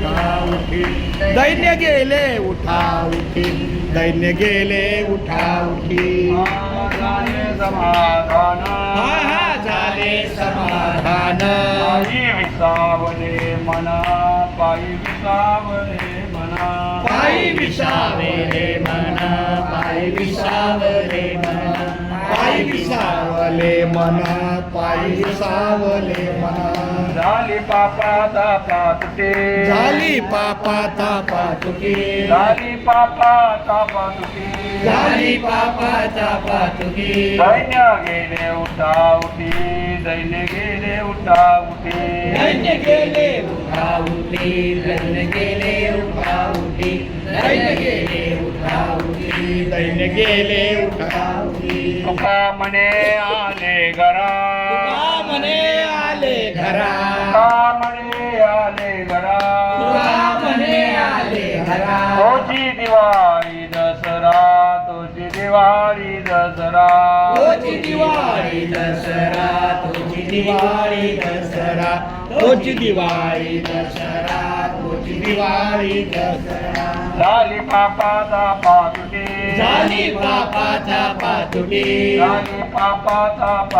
उठा उठी दैन्य गेले उठा उठी दैन्य गेले उठा उठी झाले समाधान हा हा झाले समाधान पायी विसावले मना पायी विसावले मना पायी विसावले मना पायी विसावले मना पायी विसावले मना पायी विसावले मना झाली पापाचा पातुके झाली पापाता पातुकी झाली पापाचा पातुके झाली पापाता पातुकी दैन्य गेले उठा उठी दैन्य गेले उठा उठी दैन्य गेले उठा उठी दैन्य गेले उठा उठी दैन्य गेले उठा उठी दैन्य गेले उठा उठी तुका म्हणे आले घरा तुका म्हणे आले घरा तुका म्हणे आले घरा तुका म्हणे आले घरा तोची दिवाळी दसरा तोची दिवाळी दसरा तोची दिवाळी दसरा तोची दिवाळी दसरा तोची दिवाळी दसरा तोची दिवाळी दसरा झाली पापाचा पातुके झाली पापाचा पातुकी झाली पापाचा